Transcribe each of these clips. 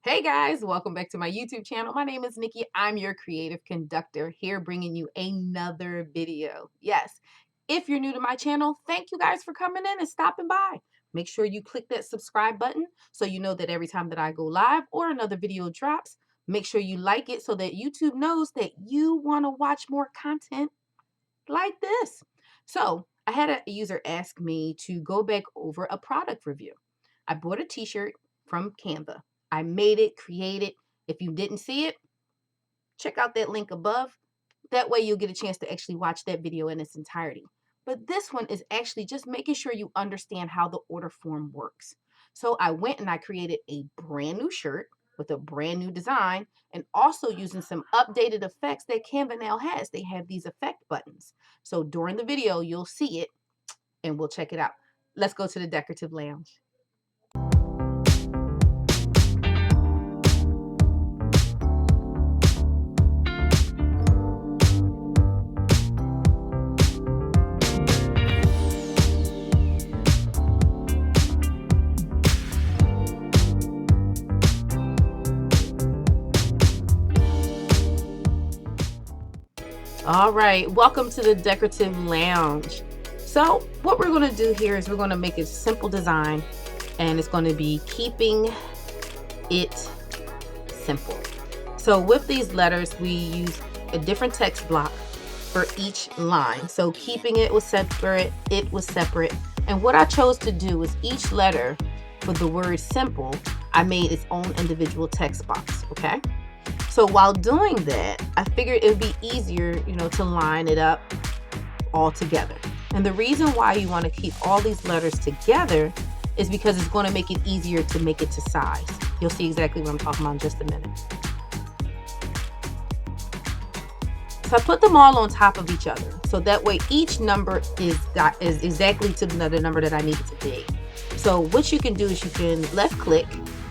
Hey guys, welcome back to my YouTube channel. My name is Nikki. I'm your creative conductor here bringing you another video. Yes, if you're new to my channel, thank you guys for coming in and stopping by. Make sure you click that subscribe button so you know that every time that I go live or another video drops, make sure you like it so that YouTube knows that you want to watch more content like this. So I had a user ask me to go back over a product review. I bought a t-shirt from Canva. I made it, created. If you didn't see it, check out that link above. That way you'll get a chance to actually watch that video in its entirety. But this one is actually just making sure you understand how the order form works. So I went and I created a brand new shirt with a brand new design and also using some updated effects that Canva now has. They have these effect buttons. So during the video, you'll see it and we'll check it out. Let's go to the decorative lounge. All right, welcome to the decorative lounge. So what we're going to do here is we're going to make a simple design and it's going to be keeping it simple. So with these letters, we use a different text block for each line. So keeping it was separate, it was separate. And what I chose to do is each letter for the word simple, I made its own individual text box, okay? So while doing that, I figured it would be easier, to line it up all together. And the reason why you want to keep all these letters together is because it's going to make it easier to make it to size. You'll see exactly what I'm talking about in just a minute. So I put them all on top of each other. So that way each number is exactly to the number that I need it to be. So what you can do is you can left click,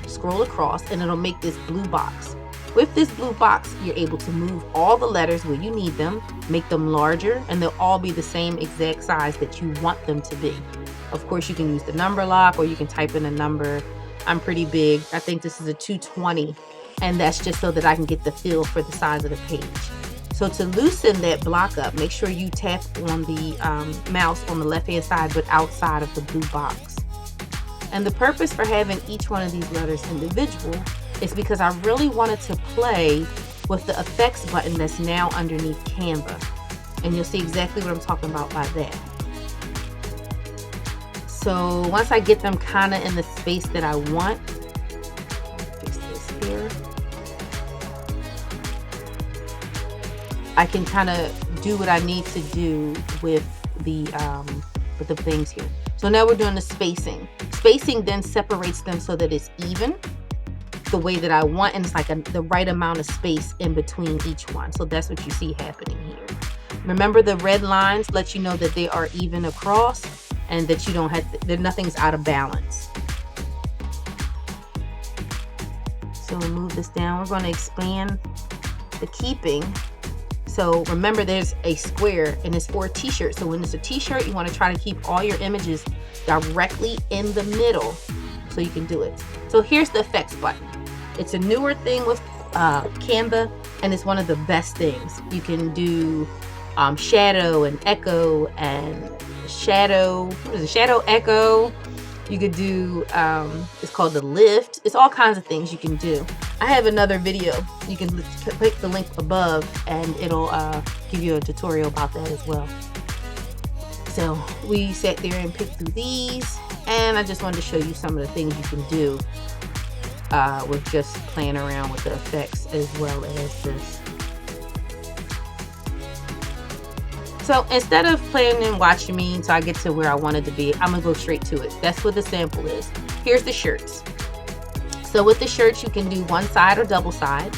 scroll across, and it'll make this blue box. With this blue box, you're able to move all the letters where you need them, make them larger, and they'll all be the same exact size that you want them to be. Of course, you can use the number lock or you can type in a number. I'm pretty big. I think this is a 220, and that's just so that I can get the feel for the size of the page. So to loosen that block up, make sure you tap on the mouse on the left-hand side, but outside of the blue box. And the purpose for having each one of these letters individual is because I really wanted to play with the effects button that's now underneath Canva. And you'll see exactly what I'm talking about by that. So once I get them kind of in the space that I want, fix this here, I can kind of do what I need to do with the things here. So now we're doing the spacing. Spacing then separates them so that it's even the way that I want, and it's like the right amount of space in between each one. So that's what you see happening here. Remember, the red lines let you know that they are even across and that you don't have that nothing's out of balance. So we'll move this down. We're going to expand the keeping. So remember, there's a square and it's for a t-shirt. So when it's a t-shirt, you want to try to keep all your images directly in the middle so you can do it. So here's the effects button. It's a newer thing with Canva, and it's one of the best things. You can do shadow and echo and shadow echo. You could do, it's called the lift. It's all kinds of things you can do. I have another video. You can click the link above and it'll give you a tutorial about that as well. So we sat there and picked through these, and I just wanted to show you some of the things you can do with just playing around with the effects as well as this. So instead of playing and watching me until I get to where I wanted to be, I'm gonna go straight to it. That's what the sample is. Here's the shirts. So with the shirts, you can do one side or double side.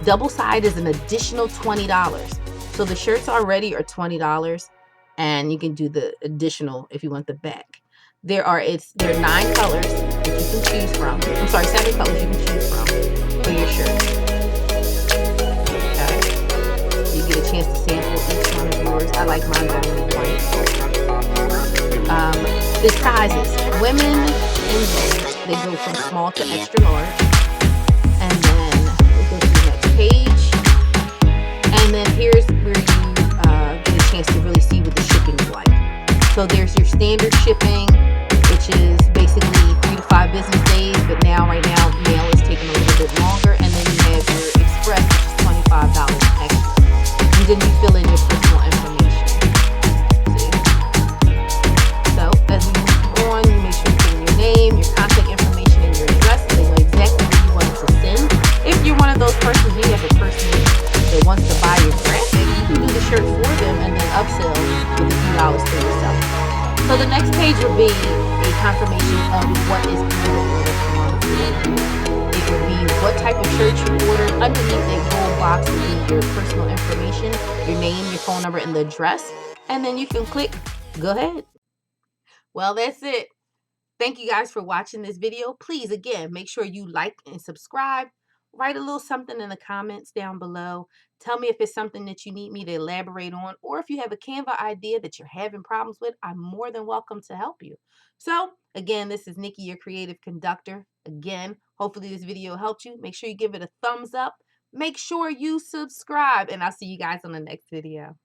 Double side is an additional $20. So the shirts already are $20, and you can do the additional if you want the back. There are 9 colors that you can choose from. I'm sorry, 7 colors you can choose from for your shirt. Okay. You get a chance to sample each one of yours. I like mine better than white. The sizes. Women and men, they go from small to extra large. So there's your standard shipping, which is basically 3 to 5 business days, but right now, mail is taking a little bit longer. And then you have your express, which is $25 extra. And then you fill in your personal information. See? So as we move on, you make sure you put in your name, your contact information, and your address, so they know exactly what you want to send. If you're one of those persons, you have a person that wants to buy your graphic, you can do the shirt for them and then upsell with a few dollars for yourself. So the next page will be a confirmation of what is on the order form. It will be what type of shirt you ordered. Underneath that gold box will be your personal information, your name, your phone number, and the address. And then you can click go ahead. Well, that's it. Thank you guys for watching this video. Please, again, make sure you like and subscribe. Write a little something in the comments down below. Tell me if it's something that you need me to elaborate on, or if you have a Canva idea that you're having problems with, I'm more than welcome to help you. So, again, this is Nikki, your creative conductor. Again, hopefully this video helped you. Make sure you give it a thumbs up. Make sure you subscribe, and I'll see you guys on the next video.